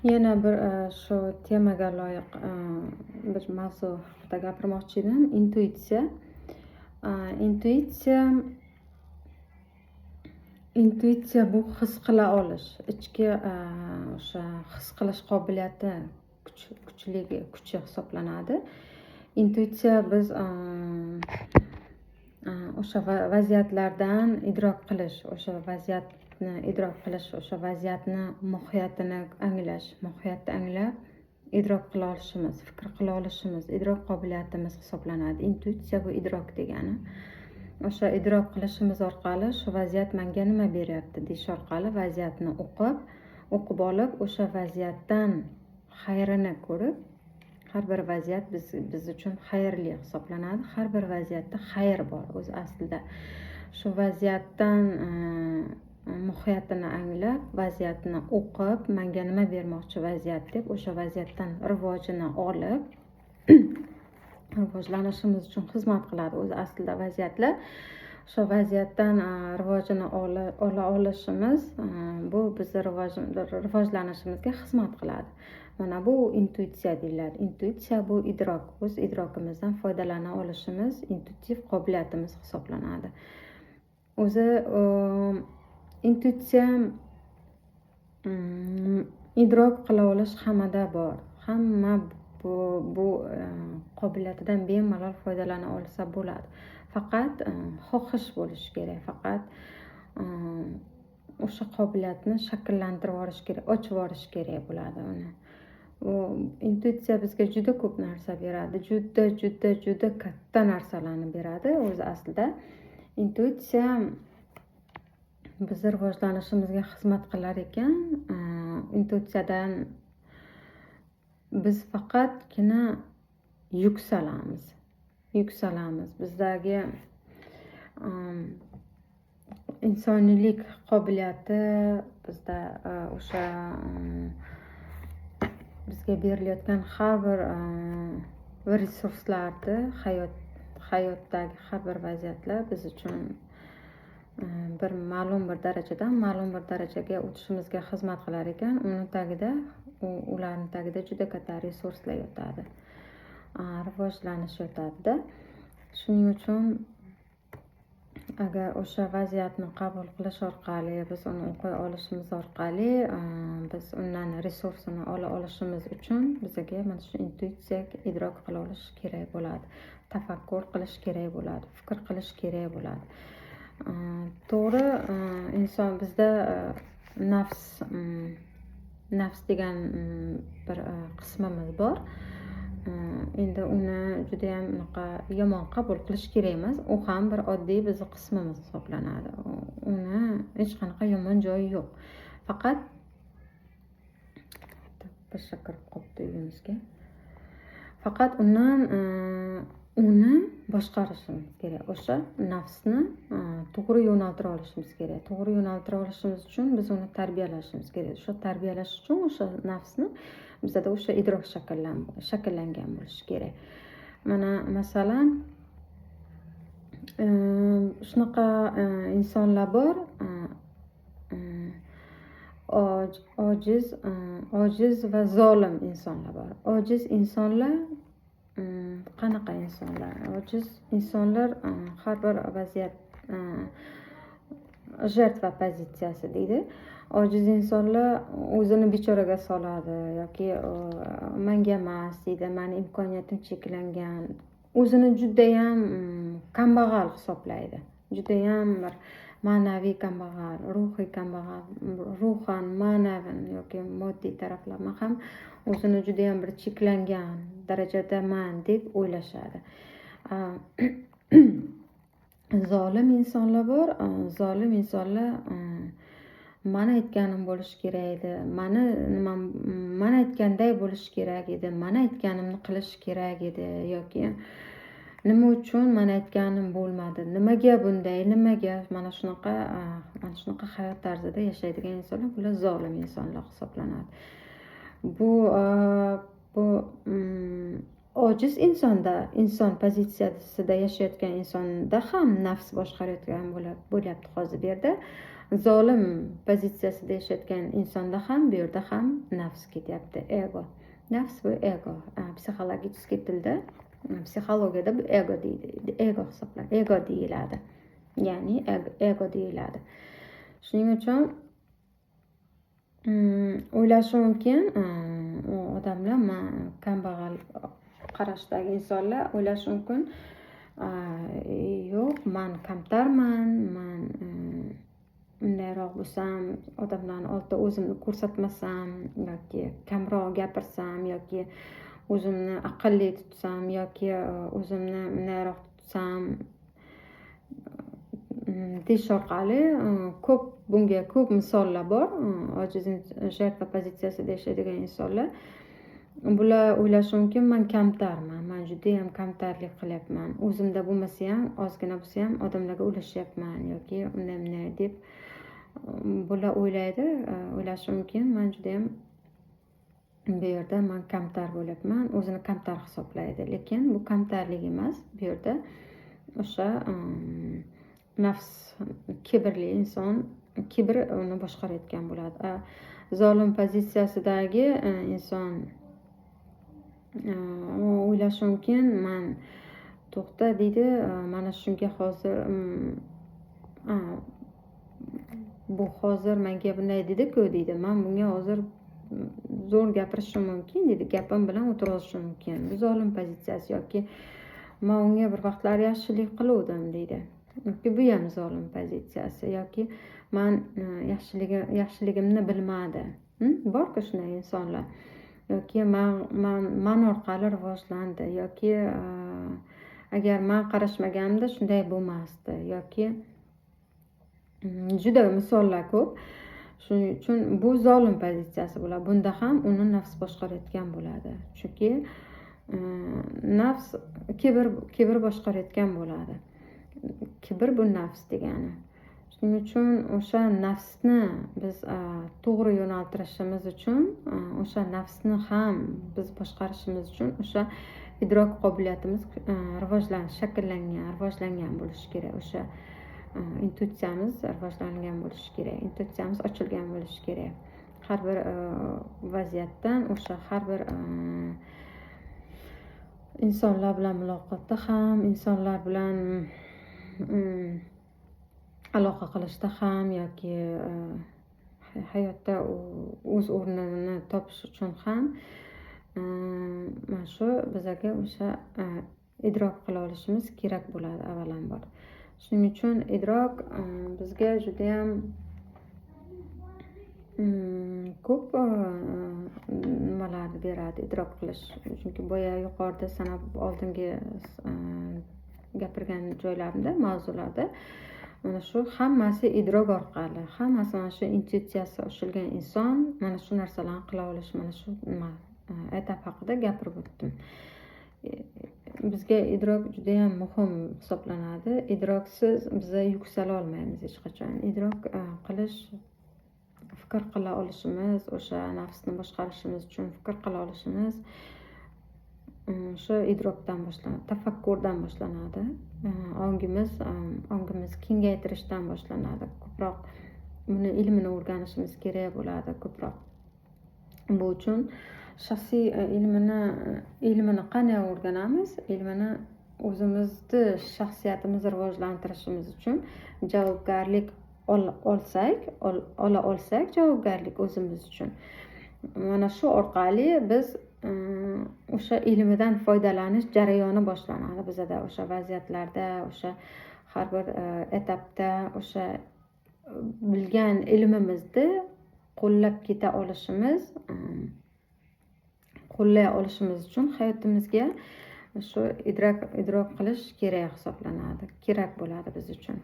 Yana bir shu temaga loyiq bir mavzu haqida gapirmoqchi edim. Intuitsiya. Intuitsiya bu his qila olish, ichki o'sha his qilish qobiliyati kuchi hisoblanadi. Intuitsiya biz o'sha vaziyatlardan idrok qilish, o'sha vaziyatni mohiyatini anglash, mohiyatni anglab idrok qila olishimiz, fikr qila olishimiz, idrok qobiliyatimiz hisoblanadi. Intuitsiya bu idrok degani. O'sha idrok qilishimiz orqali shu vaziyat menga nima beryapti deyish orqali vaziyatni o'qib olib, o'sha vaziyatdan xayrini ko'rib, har bir vaziyat biz uchun xayrli hisoblanadi. Har bir vaziyatda xayr bor o'z aslida. Shu vaziyatdan mohiyatini anglab, vaziyatni o'qib, menga nima bermoqchi vaziyat deb o'sha vaziyatdan rivojini olib rivojlanishimiz uchun xizmat qiladi o'z aslida vaziyatlar. O'sha vaziyatdan rivojini ola olishimiz bu bizni rivojlanishimizga xizmat qiladi. Mana bu intuitsiya deyiladi. Intuitsiya bu idrok, o'z idrokimizdan foydalana olishimiz, intuitiv qobiliyatimiz hisoblanadi. O'zi intuitsiya idrok qila olish hammada bor. Hamma bu qobiliyatidan bemalol foydalana olsa bo'ladi. Faqat xohish bo'lishi kerak. Faqat o'sha qobiliyatni shakllantirib olish kerak, ochib yuborish kerak bo'ladi uni. Intuitsiya bizga juda ko'p narsa beradi. Juda katta narsalarni beradi o'z aslida. Intuitsiya bizni rivojlanishimizga xizmat qilar ekan. Intuitsiyadan biz faqatgina yuksalamiz. Bizdagi insoniylik qobiliyati, bizda o'sha bizga berilayotgan har bir resurslarni, hayotdagi har bir vaziyatlar biz uchun bir ma'lum bir darajaga o'tishimizga xizmat qilar ekan. Ularning tagida juda katta resurslar yotadi. Rivojlanish yotadi-da. Shuning uchun agar o'sha vaziyatni qabul qilish orqali, biz uni o'qiy olishimiz orqali, biz undan resursini ola olishimiz uchun bizga mana shu intuitsiya idrok qila olish kerak bo'ladi. Tafakkur qilish kerak bo'ladi, fikr qilish kerak bo'ladi. To'g'ri, inson bizda nafs degan bir qismimiz bor. Endi uni juda ham yomon qabul qilish kerak emas. U ham bir oddiy bizning qismimiz hisoblanadi. Uni hech qanaqa yomon joyi yo'q. Faqat bir kirib qolibdi uyimizga. Faqat uni boshqarishimiz kerak. O'sha nafsni to'g'ri yo'naltira olishimiz kerak. To'g'ri yo'naltira olishimiz uchun biz uni tarbiyalashimiz kerak. O'sha tarbiyalash uchun o'sha nafsni bizda o'sha idrok shakllangan bo'lishi kerak. Mana masalan shunaqa insonlar bor, ojiz va zolim insonlar bor. Ojiz insonlar qanaqa insonlar? Ojiz insonlar har bir vaziyat jertva pozitsiyasi deydi. Ojiz insonlar o'zini bechoraga soladi yoki menga emas deydi, meni imkoniyatim cheklangan. O'zini juda ham kambag'al hisoblaydi. Juda ham bir ma'naviy kambag'al, ruhiy kambag'al, ruhan, ma'navan yoki moddiy taraflama ham o'zini juda ham bir cheklangan darajadaman deb o'ylashadi. Zolim insonlar bor. Zolim insonlar mana aytganim bo'lish kerak edi, mana aytganday bo'lish kerak edi, mana aytganimni qilish kerak edi yoki nima uchun mana aytganim bo'lmadi, nimaga bunday, nimaga mana shunaqa hayot tarzida yashaydigan insonlar, bular zolim insonlar hisoblanadi. Bu ojiz inson pozitsiyasida yashayotgan insonda ham nafs boshqarayotgan bo'lyapti hozir bu yerda. zolim pozitsiyasida yashayotgan insonda ham bu yerda ham nafs ketyapti, ego. Nafs bu ego. Psixologический tilda, psixologiyada bu ego deydi. Ego hisoblanadi, ego deyiladi. Ya'ni ego deyiladi. Shuning uchun o'ylashi mumkin, odamlar, kambag'al qarashdagi insonlar o'ylashi mumkin, yo'q, men kamtarman, men undayroq bo'lsam, odamlarning oldida o'zimni ko'rsatmasam, yoki kamroq gapirsam, yoki o'zimni aqlli tutsam, yoki o'zimni bundayroq tutsam deyish orqali bunga ko'p misollar bor. Ojiz sherpa pozitsiyasida yashaydigan insonlar, bular o'ylashi mumkin, men kamtarman, men juda ham kamtarlik qilyapman, o'zimda bo'lmasa ham, ozgina bo'lsa ham odamlarga ulashyapman yoki unday deb bular o'ylaydi. O'ylashi mumkin, men juda ham bu yerda men kamtar bo'lyapman, o'zini kamtar hisoblaydi. Lekin bu kamtarlik emas. Bu yerda o'sha nafs, kibrli inson, kibr uni boshqarayotgan bo'ladi. Zolim pozitsiyasidagi inson o'ylashi mumkin, men to'xta deydi, mana shunga hozir bu hozir menga bunday dedi-ku deydi, men bunga hozir zo'r gapirishim mumkin deydi, gapim bilan o'tirishim mumkin. Bu zolim pozitsiyasi. Yoki men unga bir vaqtlar yaxshilik qiluvdim deydi. Yoki bu ham zolim pozitsiyasi. Yoki men yaxshiligimni bilmadi. Bor-ku shunday insonlar. Yoki men orqali rivojlandi, yoki agar men qarashmaganimda shunday bo'lmasdi, yoki juda misollar ko'p. Shuning uchun bu zolim pozitsiyasi bo'ladi. Bunda ham uni nafs boshqarayotgan bo'ladi. Chunki nafs kibr boshqarayotgan bo'ladi. Kibr bu nafs degani. Shuning uchun o'sha nafsni biz to'g'ri yo'naltirishimiz uchun, o'sha nafsni ham biz boshqarishimiz uchun o'sha idrok qobiliyatimiz rivojlangan bo'lishi kerak. O'sha intuitsiyamiz rivojlangan bo'lishi kerak. Intuitsiyamiz ochilgan bo'lishi kerak. Har bir vaziyatdan, o'sha har bir insonlar bilan muloqotda ham, insonlar bilan aloqa qilishda ham, yoki hayotda o'z o'rnini topish uchun ham mana shu bizga o'sha idrok qila olishimiz kerak bo'ladi avvalambor. Shuning uchun idrok bizga juda ham ko'p nimalarni beradi idrok qilish. Chunki boya yuqorida sanab oldingi gapirgan joylarimda, mavzularda mana shu hammasi idrok orqali, hammasi mana shu intuitsiyasi ochilgan inson mana shu narsalarni qila olishi, mana shu etap haqida gapirib o'tdim. Bizga idrok juda ham muhim hisoblanadi. Idroksiz biz yuksala olmaymiz hech qachon. Idrok qilish, fikr qila olishimiz, o'sha nafsni boshqarishimiz uchun fikr qila olishimiz o'sha idrokdan boshlanadi, tafakkurdan boshlanadi. Ongimiz kengaytirishdan boshlanadi. Ko'proq buni ilmini o'rganishimiz kerak bo'ladi, ko'proq. Bu uchun shaxsiy ilmini qanday o'rganamiz? Ilmini o'zimizni shaxsiyatimizni rivojlantirishimiz uchun javobgarlik ola olsak, javobgarlik o'zimiz uchun. Mana shu orqali biz o'sha ilmidan foydalanish jarayoni boshlanadi bizda. O'sha vaziyatlarda, o'sha har bir etapda o'sha bilgan ilmimizni qo'llab keta olishimiz, qo'llay olishimiz uchun hayotimizga shu idrok qilish kerak hisoblanadi, kerak bo'ladi biz uchun.